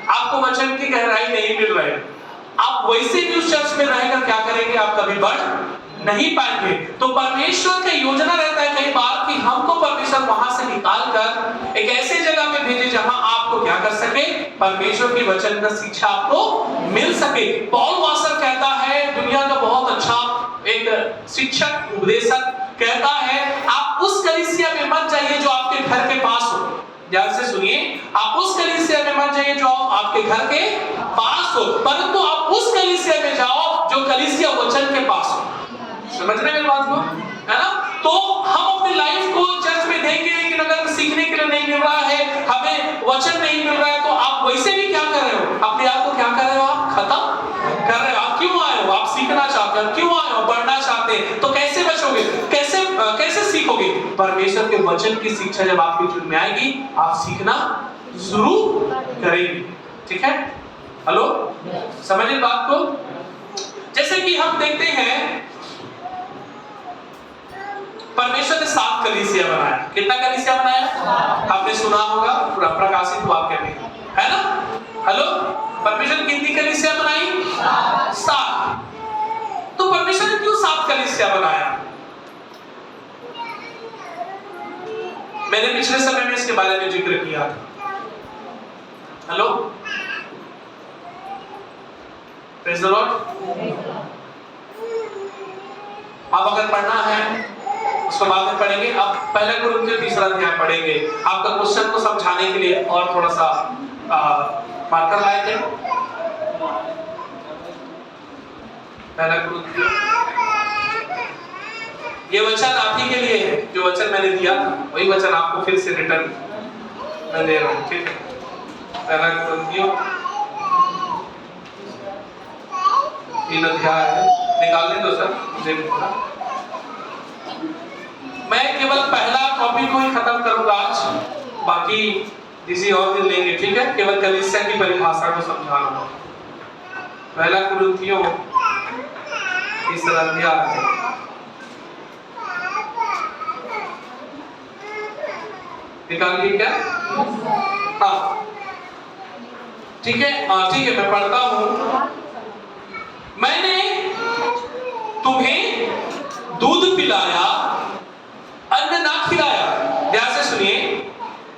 आपको वचन की गहराई नहीं मिल रही, आप वैसे भी उस चर्च में रहकर क्या करेंगे? आप कभी बढ़ नहीं पाएंगे। तो परमेश्वर का योजना रहता है कई बार कि हमको परमेश्वर वहां से निकाल कर एक ऐसे जगह में भेजे जहां आपको क्या कर सके? परमेश्वर के वचन का शिक्षा आपको मिल सके। पॉल वासर कहता है, दुनिया का बहुत अच्छा एक शिक्षक उपदेशक कहता है, आप उस कलीसिया में मत जाइए जो आपके घर के पास हो। ध्यान से सुनिए, आप उस कलीसिया में मत जाइए जो आपके घर के पास हो, परंतु आप उस कलीसिया में जाओ जो कलीसिया वचन के पास हो। समझ रहे मेरी बात को? है ना? तो हम अपनी लाइफ को चर्च में देंगे, लेकिन अगर सीखने के लिए नहीं मिल रहा है, हमें वचन नहीं मिल रहा है, तो आप वैसे भी क्या कर रहे हो? अपने आप को क्या कर रहे हो? आप खत्म कर रहे हो। आप क्यों आए हो? आप सीखना चाहते हो। क्यों आए हो? बढ़ना चाहते हैं। तो कैसे बचोगे? कैसे सीखोगे? परमेश्वर के वचन की शिक्षा जब आपके जीवन में आएगी, आप सीखना शुरू करेंगे। ठीक है? हेलो, समझिए बात को। जैसे कि हम देखते हैं, परमेश्वर ने 7 कलीसिया बनाया। कितना कलीसिया बनाया? आपने सुना होगा, पूरा प्रकाशित वाक्य में, है ना? हेलो, परमेश्वर ने कितनी कलीसिया बनाई? 7। तो परमेश्वर ने क्यों 7 कलीसिया बनाया? मैंने पिछले समय में इसके बारे में जिक्र किया था। Hello, praise the Lord. अब अगर पढ़ना है उसको बाद में पढ़ेंगे। अब पहले कुरिन्थियों 3 अध्याय पढ़ेंगे। आपका क्वेश्चन को समझाने के लिए और थोड़ा सा मार्कर लाए थे। पहला कुरिन्थियों, ये वचन आप ही के लिए है। जो वचन मैंने दिया था वही वचन आपको फिर से रिटर्न मैं दे रहा हूँ। ठीक है? पहला कुरिन्थियों 3 अध्याय है। निकालने दो सर मुझे भी थोड़ा। मैं केवल पहला टॉपिक को ही खत्म करूंगा आज, बाकी किसी और दिन लेंगे। ठीक है? केवल कलीसिया की परिभाषा को समझा रहा हूं। पहला कुरिन्थियों 3 अध्याय, निकालिए क्या? हाँ, ठीक है। हाँ, ठीक है, मैं पढ़ता हूं। मैंने तुम्हें दूध पिलाया, अन्न ना खिलाया। ध्यान से सुनिए,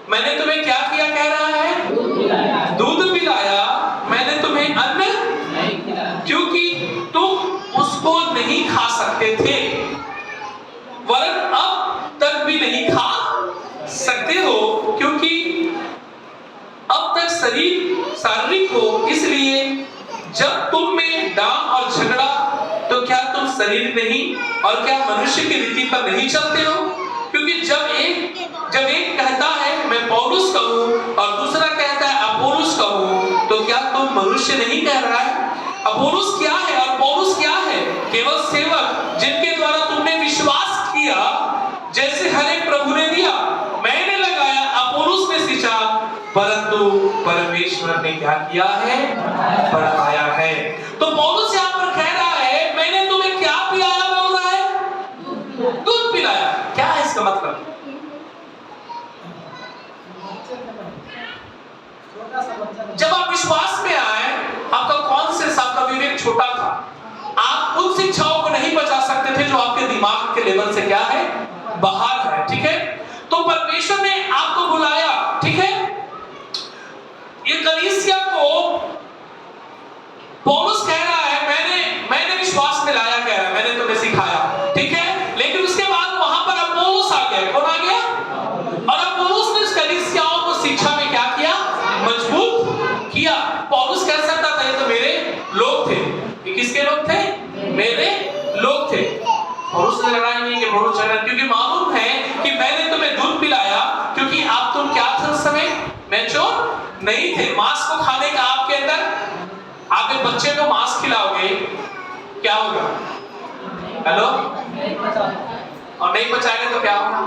मैंने तुम्हें क्या किया? कह रहा है दूध पिलाया, मैंने तुम्हें अन्न नहीं खिलाया, क्योंकि तुम उसको नहीं खा सकते थे, वरन अब तक भी नहीं खा सकते हो, क्योंकि अब तक शरीर शारीरिक हो। इसलिए जब तुम में डांट और झगड़ा, तो क्या तुम शरीर नहीं और क्या मनुष्य की रीति पर नहीं चलते हो? क्योंकि जब एक कहता है मैं पौलुस कहूं और दूसरा कहता है अपोलोस कहूं, तो क्या तुम मनुष्य नहीं कह रहा है? अपोलोस क्या है और पौलुस क्या है? केवल सेवक जिनके द्वारा तुमने विश्वास किया, जैसे हर एक प्रभु ने दिया। मैंने लगाया, अपोलोस ने सींचा, परंतु परमेश्वर ने क्या किया है? बढ़ाया है। तो पौलुस यहाँ पर कह रहा है मैंने तुम्हें क्या पिलाया, बोल रहा है दूध पिलाया। क्या है इसका मतलब? जब आप विश्वास में आए, आपका कॉन्सेंस, आपका विवेक छोटा था, आप उन शिक्षाओं को नहीं बचा सकते थे जो आपके दिमाग के लेवल से क्या है? बाहर है। ठीक है, तो परमेश्वर ने आपको बुलाया। ठीक है, ये कलीसिया को पौलुस कह रहा है मैंने विश्वास में लाया, कह रहा है मैंने तुम्हें सिखाया। ठीक है, लेकिन उसके बाद वहां पर अपोलोस आ गया। कौन आ गया? और अपोलोस ने इस कलीसियाओं को शिक्षा में क्या किया? मजबूत किया। पौलुस कह सकता था ये तो मेरे लोग थे। ये किसके लोग थे? मेरे लोग थे। पौलुस ने लगाया नहीं कि पौलुस चला, क्योंकि मालूम है कि मैंने तुम्हें दूध पिलाया क्योंकि आप तुम क्या थे उस समय? मैच्योर नहीं थे। मांस को खाने का आपके अंदर, आप एक बच्चे को मांस खिलाओगे, क्या होगा? हेलो, और नहीं पचाएंगे तो क्या होगा?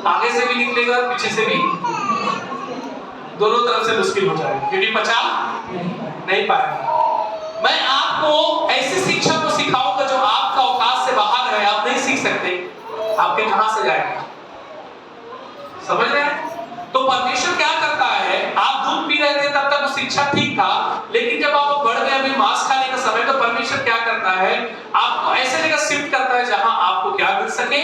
आगे से भी निकलेगा, पीछे से भी, दोनों तरफ से मुश्किल हो जाएगा, क्योंकि पचा नहीं पाएगा। मैं आपको ऐसी शिक्षा को सिखाऊंगा जो आपका औकात से बाहर है, आप नहीं सीख सकते। आपके कहां से जाएगा? समझ रहे हैं? तो परमेश्वर क्या करता है, आप दूध पी रहे थे तब तक वो शिक्षा ठीक था, लेकिन जब आप बढ़ गए अभी मांस खाने का समय, तो परमेश्वर क्या करता है, आपको ऐसे जगह शिफ्ट करता है जहां आपको क्या मिल सके?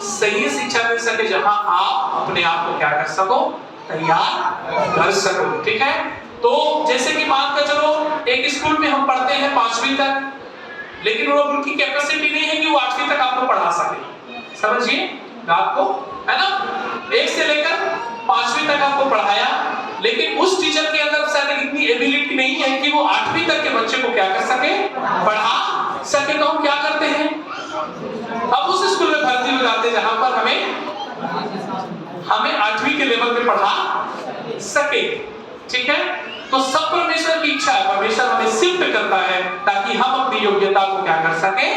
सही शिक्षा मिल सके, जहां आप अपने आप को क्या कर सको? तैयार कर सको। ठीक है, तो जैसे कि मान कर चलो एक स्कूल में हम पढ़ते हैं 5वीं तक, लेकिन वो उनकी कैपेसिटी नहीं है कि वो 8वीं तक आपको पढ़ा सके। समझिए बात को, है ना? 1 से लेकर 5वीं तक आपको पढ़ाया, लेकिन उस टीचर के अंदर शायद इतनी एबिलिटी नहीं है कि वो 8वीं तक के बच्चे को क्या कर सके? पढ़ा सके। तो हम क्या करते हैं, अब उस स्कूल में भर्ती हो जाते हैं जहां पर हमें 8वीं के लेवल पे पढ़ा सके। ठीक है, तो सब परमेश्वर की इच्छा है, परमेश्वर हमें शिफ्ट करता है ताकि हम अपनी योग्यता को क्या कर सके?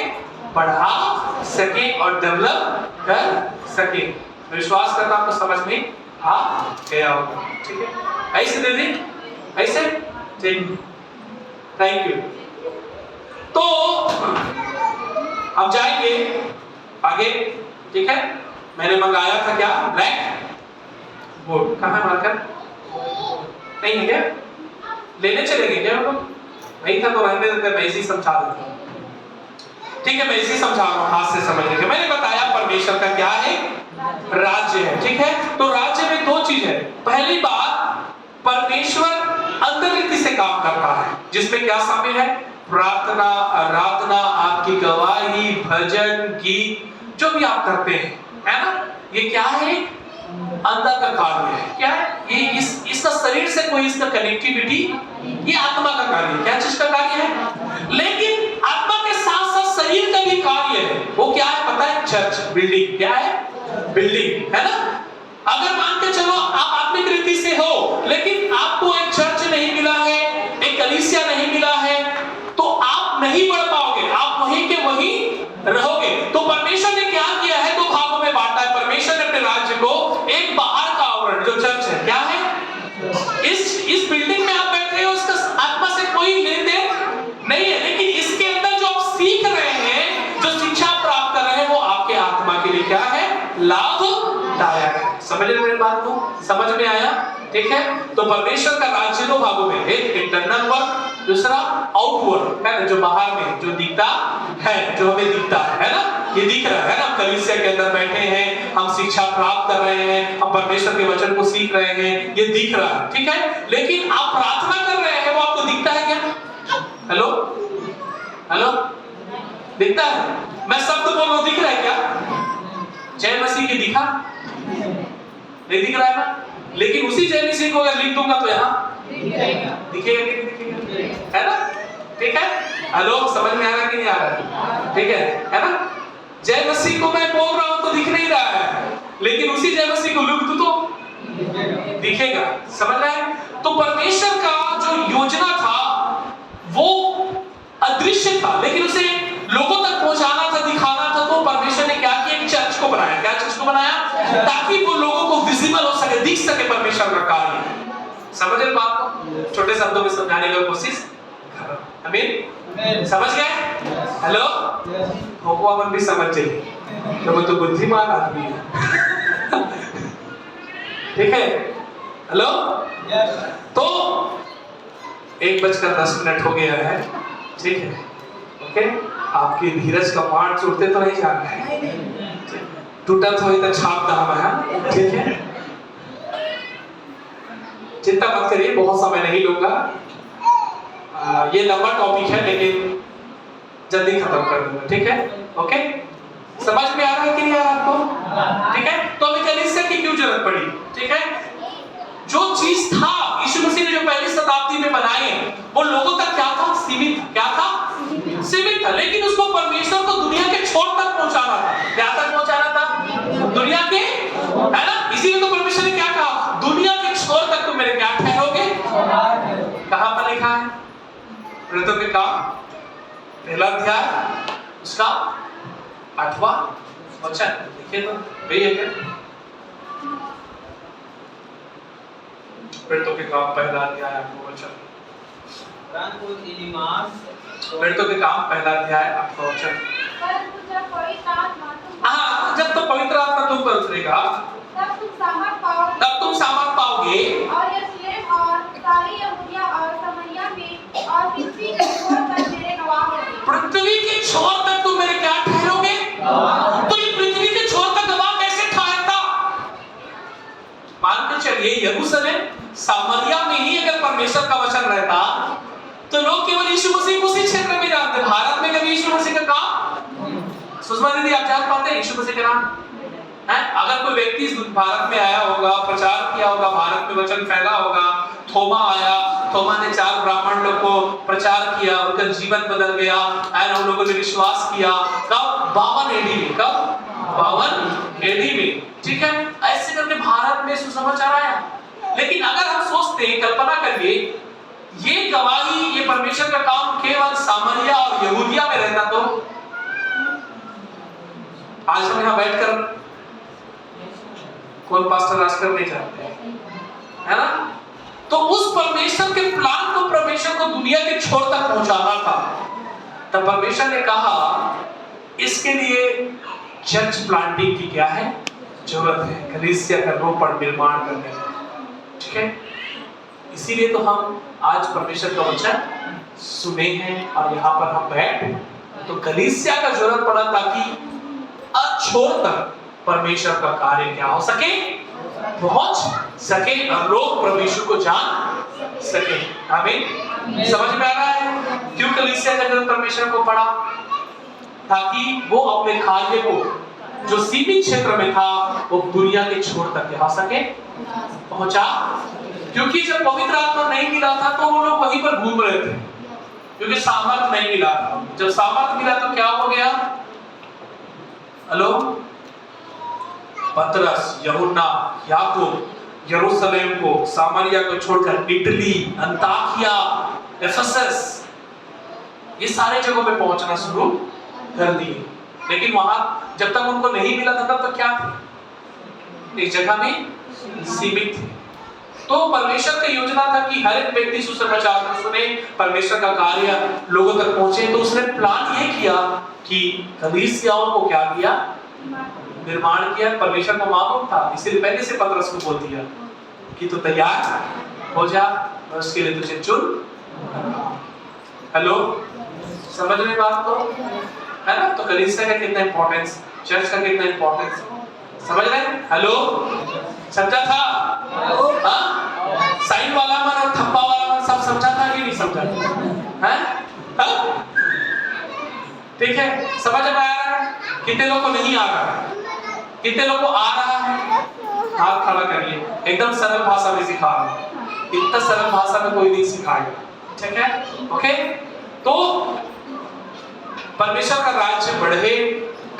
बढ़ा सके और डेवलप कर सके। विश्वास करना आपको समझ में आ गया होगा। ठीक है, ऐसे दे दी, ऐसे ठीक, थैंक यू। तो अब जाएंगे आगे। ठीक है, मैंने मंगाया था क्या? Black board. कहाँ मार्कर नहीं है क्या? लेने चलेंगे क्या? नहीं था तो रहने देते, मैं इसी समझा देता हूँ। ठीक है, मैं इसी समझा रहा हूँ, हाथ से समझने के। मैंने बताया परमेश्वर का क्या है? राज्य है। ठीक है, तो राज्य में 2 चीज है। पहली बात, परमेश्वर अंतर्नीति से काम करता है, जिसमें क्या शामिल है? प्रार्थना, आराधना, आपकी गवाही, भजन, गीत, जो भी आप करते हैं, है ना? ये क्या है? अंदर का कार्य है। क्या है ये? इसका शरीर से कोई इसका कनेक्टिविटी, ये आत्मा का कार्य है। क्या चीज का कार्य है? लेकिन आत्मा के साथ साथ शरीर का भी कार्य है। वो क्या है पता है? Church, building. क्या है? बिल्डिंग, है ना? अगर मान के चलो आप आत्मिक रीति से हो, लेकिन आपको एक चर्च नहीं मिला है, एक कलीसिया नहीं मिला है, तो आप नहीं बढ़ पाओगे, आप वहीं के वहीं रहोगे। तो परमेश्वर ने क्या किया है? 2 भागों में बांटा है। परमेश्वर ने अपने राज्य को, एक बाहर का आवरण जो चर्च है, क्या है? इस बिल्डिंग में आप बैठ रहे हो, उसका आत्मा से कोई लेन देन नहीं है, लेकिन इसके अंदर जो आप सीख रहे हैं, जो शिक्षा प्राप्त कर रहे हैं, वो आपके आत्मा के लिए क्या है? लाभदायक है। समझ रहे मेरी बात को? समझ में आया? ठीक है, तो परमेश्वर का राज्य 2 भागों में, एक इंटरनल वर्क, दूसरा आउटवर्ड, है ना? जो बाहर में जो दिखता है, जो हमें दिखता है ना? ये दिख रहा है ना? कलीसिया के अंदर बैठे हैं, हम शिक्षा प्राप्त कर रहे हैं, हम परमेश्वर के वचन को सीख रहे हैं, ये दिख रहा है। ठीक है, लेकिन आप प्रार्थना कर रहे हैं, वो आपको दिखता है क्या? हेलो हेलो, दिखता है? मैं शब्द बोल रहा हूं, दिख रहा है क्या? जय मसीह की दिखा? नहीं दिख रहा है ना? लेकिन उसी जय मसीह को अगर लिख दूंगा तो यहाँ दिखेगा कि नहीं दिखेगा? है ना? ठीक है? हेलो, समझ में आ रहा है कि नहीं आ रहा? ठीक है ना? जय मसीह को मैं बोल रहा हूं तो दिख नहीं रहा है, लेकिन उसी जय मसीह को लुक तो दिखेगा। समझ रहे हैं? तो परमेश्वर का जो योजना था वो अदृश्य था, लेकिन उसे लोगों तक पहुंचाना था, दिखाना था। तो परमेश्वर ने क्या किया? एक चर्च को बनाया। क्या चर्च को बनाया? ताकि वो लोगों को विजिबल हो सके, दिख सके परमेश्वर का कार्य। समझ रहे बात को? छोटे शब्दों में समझाने की कोशिश। आमीन? समझ गए? हेलो, भगवान मन भी समझ जाइए, तो वो तो बुद्धिमान आदमी है। ठीक है? हेलो, तो 1:10 हो गया है। ठीक है, ओके? आपकी धीरज का पाठ छूटते तो नहीं जा रहा है, टूटा तो इधर छाप दाम है। ठीक है, चिंता मत करिए, बहुत समय नहीं लूंगा। ये लंबा टॉपिक है, लेकिन जल्दी खत्म कर दूंगा। ठीक है? ओके? समझ में आ रहा है कि नहीं आ रहा आपको? ठीक है? तो हमें कलीसिया की क्यों जरूरत पड़ी? ठीक है? जो चीज था यीशु मसीह ने जो पहली शताब्दी में बनाए, वो लोगों तक क्या था? सीमित था। क्या था? सीमित था। लेकिन उसको परमेश्वर को दुनिया के छोर तक पहुंचाना था। क्या तक पहुंचाना था? दुनिया के, है ना? इसीलिए तो परमेश्वर ने क्या कहा? दुनिया के छोर तक तुम मेरे क्या ठहरोगे? कहां पर लिखा है? प्रेरितों के काम 1 अध्याय उसका 8वां वचन। देखिए तो वही है क्या? प्रेरितों के काम 1 अध्याय 8वां वचन। परंतु इलीमास प्रेरितों के काम 1 अध्याय 8वां वचन। परंतु जब पवित्र आत्मा तुम हाँ, जब तो पवित्र आत्मा तुम पर उतरेगा, तब तुम सामर्थ पाओगे, तब तुम सामर्थ पाओगे, और यरूशलेम और सारी यहूदिया और समरिया में और पृथ्वी के छोर तक मेरे गवाह होगे। पृथ्वी के छोर तक तुम मेरे क्या ठहरोगे? तो ये पृथ्वी के छोर तक गवाह कैसे ठहरता? मान के चलिए यरूशलेम सामरिया में ही अगर परमेश्वर का वचन रहता, तो लोग केवल यीशु मसीह को उसी क्षेत्र में जानते। भारत में कभी यीशु मसीह का काम, सुषमा दीदी आप जान पाते हैं यीशु मसीह का नाम है? अगर कोई व्यक्ति भारत में आया होगा, प्रचार किया होगा, भारत में वचन फैला होगा, थोमा आया, थोमा ने 4 ब्राह्मण लोग को प्रचार किया, उनका जीवन बदल गया, और उन लोगों ने विश्वास किया। कब? 52 एडी में। कब? 52 एडी में। ठीक है? ऐसे करके भारत में सुसमाचार आया। लेकिन अगर हम सोचते हैं, कल्पना करिए, ये गवाही, ये परमेश्वर का काम केवल सामरिया और यहूदिया में रहता, तो आज हम यहाँ बैठकर कौन पास्टर राज कर नहीं चाहते, है ना? तो उस परमेश्वर के प्लान को, परमेश्वर को दुनिया के छोर तक पहुंचाना था। तब परमेश्वर ने कहा इसके लिए चर्च प्लांटिंग की क्या है? जरूरत है, कलीसिया का रोपण निर्माण करने की। ठीक है? इसीलिए तो हम आज परमेश्वर का वचन सुने हैं और यहाँ पर हम बैठ, तो कलीसिया का जरूरत पड़ा ताकि छोर तक परमेश्वर का कार्य क्या हो सके? पहुंच सके और लोग परमेश्वर को जान सके। आमीन? समझ में आ रहा है क्यों कलीसिया का जरूरत परमेश्वर को पड़ा? ताकि वो अपने कार्य को जो सीमित क्षेत्र में था वो दुनिया के छोर तक क्या सके? पहुंचा। क्योंकि जब पवित्र आत्मा नहीं मिला था तो वो लोग वहीं पर घूम रहे थे, क्योंकि सामर्थ नहीं मिला था। जब सामर्थ मिला तो क्या हो गया? हेलो, पतरस, यूहन्ना, याकूब यरूशलेम को, सामरिया को छोड़कर इटली, अंताकिया, एफेसस, ये सारे जगहों पे पहुंचना शुरू कर दिए। लेकिन वहां जब तक उनको नहीं मिला था तब तक क्या थे? एक जगह में सीमित थे। तो परमेश्वर की योजना था कि हर एक व्यक्ति सुसमाचार को सुने, परमेश्वर का कार्य लोगों तक पहुंचे। तो उसने प्लान ये किया कि कलीसियाओं को क्या किया? निर्माण किया। परमेश्वर को मालूम था, इसलिए पहले से पतरस को बोल दिया कि तू तैयार हो जा, मैं उसके लिए तुझे चुन। हेलो, समझ में बात को? है ना? तो कलीसिया का कितना इंपॉर्टेंस, चर्च का कितना इंपॉर्टेंस समझ रहे हैं? हेलो, समझा था? साइन वाला मन और थप्पा वाला मन सब समझा था कि नहीं समझा? हैं? ठीक है? समझ में आ रहा है? कितने लोगों को नहीं आ रहा है? कितने लोगों को आ रहा है? हाथ खड़ा करिए। एकदम सरल भाषा में सिखा रहा हूं, इतना सरल भाषा में कोई नहीं सिखाएगा। ठीक है? ओके? तो परमेश्वर का राज्य बढ़े,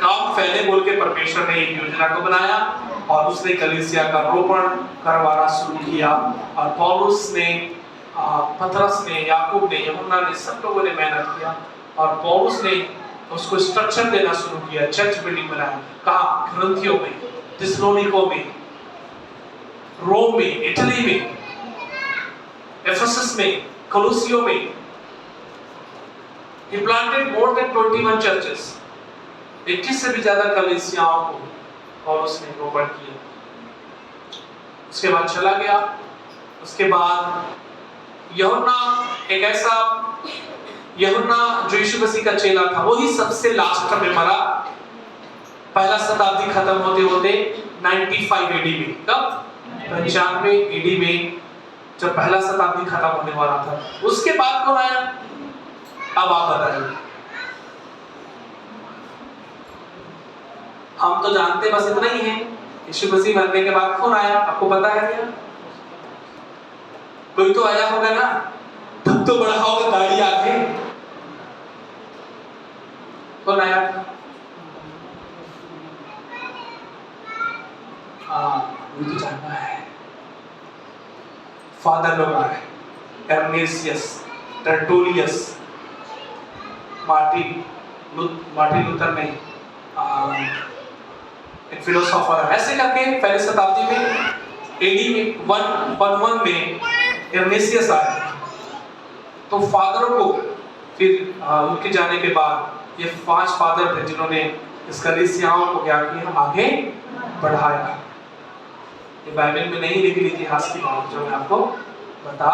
काम फैले बोल के परमेश्वर ने एक योजना को बनाया और उसने कलीसिया का रोपण करवाना शुरू किया। और पौलुस ने, पतरस ने, याकूब ने, यूहन्ना ने, सब लोगों ने मेहनत किया और पौलुस ने उसको स्ट्रक्चर देना शुरू किया, चर्च बिल्डिंग बनाया। कहाँ? ग्रंथियों में, थिस्सलुनीको में, रोम में, इटली में, एफेसस में, कोलोसियो में। He planted more than 21 churches. 21 से भी ज्यादा कलीसियाओं को पौलुस ने रोपण किया। उसके बाद चला गया। उसके बाद यूहन्ना एक ऐसा, यूहन्ना जो यीशु मसीह का चेला था, वही सबसे लास्ट में मरा। पहला शताब्दी खत्म होते होते 95 एडी में, कब? 95 एडी में जब पहला शताब्दी खत्म होने वाला था। उसके बाद कौन आया? अब आप बताइए। हम तो जानते बस इतना ही है। यीशु मसीह मरने के बाद कौन आया? आपको पता है क्या? कोई तो आया होगा ना, तब तो बड़ा होगा गाड़ी आके। कौन आया था? वो तो जानना है। फादर लोग आए, एर्नेसियस, टर्टुलियस, मार्टिन लूथर नहीं, एक फिलोसोफर है। ऐसे करके पहली शताब्दी में एडी में 111 में एर्नेसियस आए। तो फादरों को फिर उनके जाने के बाद ये 5 फादर थे जिन्होंने इस कलीसियाओं को क्या किया? आगे बढ़ाया। ये बाइबल में नहीं लिखी इतिहास की बात जो मैं आपको बता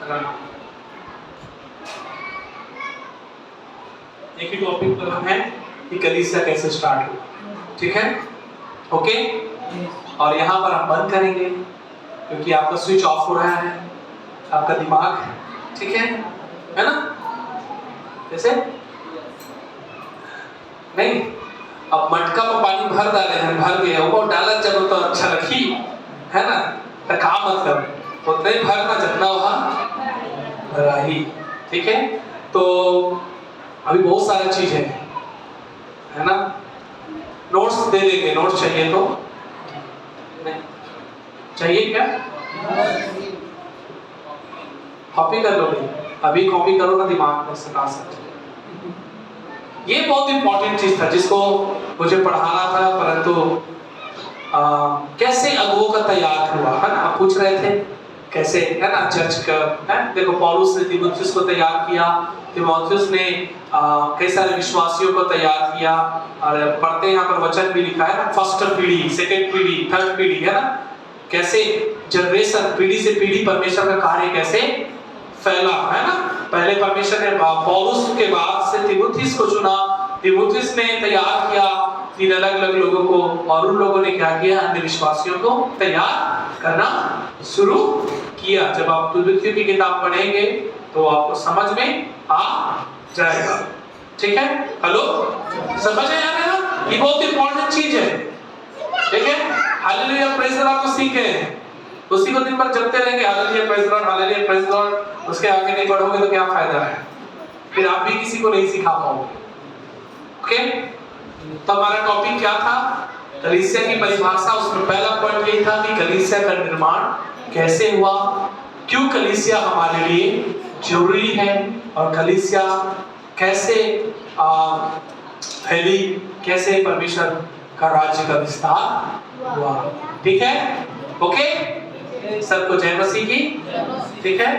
रहा हूं। एक ही टॉपिक पर हम हैं कि कलीसिया कैसे स्टार्ट हुआ। ठीक है? ओके? और यहाँ पर हम बंद करेंगे क्योंकि आपका स्विच ऑफ हो रहा है, आपका दिमाग, ठीक है ना? जैसे नहीं, अब मटका में पानी भर डाले हैं, भर गए वो डाला जब तो अच्छा लगी है ना, तो काम मतलब उतना ही भरना जितना वहाँ भरा ही। ठीक है? तो अभी बहुत सारी चीज है ना? नोट्स दे देंगे, नोट्स चाहिए तो नहीं चाहिए क्या? कॉपी कर लो भाई, अभी कॉपी करो ना, दिमाग में सका सकते। ये बहुत इंपॉर्टेंट चीज था जिसको मुझे पढ़ाना था, परंतु कैसे अगुओं का तैयार हुआ है ना, आप पूछ रहे थे कैसे, है ना? चर्च का है, देखो पौलुस ने तीमुथियुस को तैयार किया, तीमुथियुस ने कई सारे विश्वासियों को तैयार किया। और पढ़ते यहाँ पर वचन भी लिखा है ना, फर्स्ट पीढ़ी, सेकंड पीढ़ी, थर्ड पीढ़ी, है ना? कैसे जनरेशन, पीढ़ी से पीढ़ी परमेश्वर का कार्य कैसे फैला, है ना? पहले परमेश्वर ने पौलुस के बाद से तीमुथियुस को चुना, तीमुथियुस ने तैयार किया 3 अलग-अलग लोगों को, और उन लोगों ने क्या किया? अन्य विश्वासियों को तैयार करना शुरू किया। जब आप तीमुथियुस की किताब पढ़ेंगे तो आपको समझ में आ जाएगा। ठीक है? हेलो, समझ में आ रहा है ना? ये बहुत इंपॉर्टेंट चीज है। ठीक है? हालेलुया, प्रेज द लॉर्ड को सीखे, उसी को दिन भर जपते रहेंगे, hallelujah praise Lord, hallelujah praise Lord. उसके आगे नहीं बढ़ोगे तो क्या फायदा है? फिर आप भी किसी को नहीं सिखा पाओगे। ओके? तो हमारा टॉपिक क्या था? कलीसिया की परिभाषा। उसमें पहला पॉइंट ये था कि कलीसिया का निर्माण कैसे हुआ, क्यों कलीसिया हमारे लिए जरूरी है, और कलीसिया कैसे फैली, कैसे परमेश्वर का राज्य का विस्तार हुआ। ठीक है? ओके? सबको जय मसीह की। ठीक है?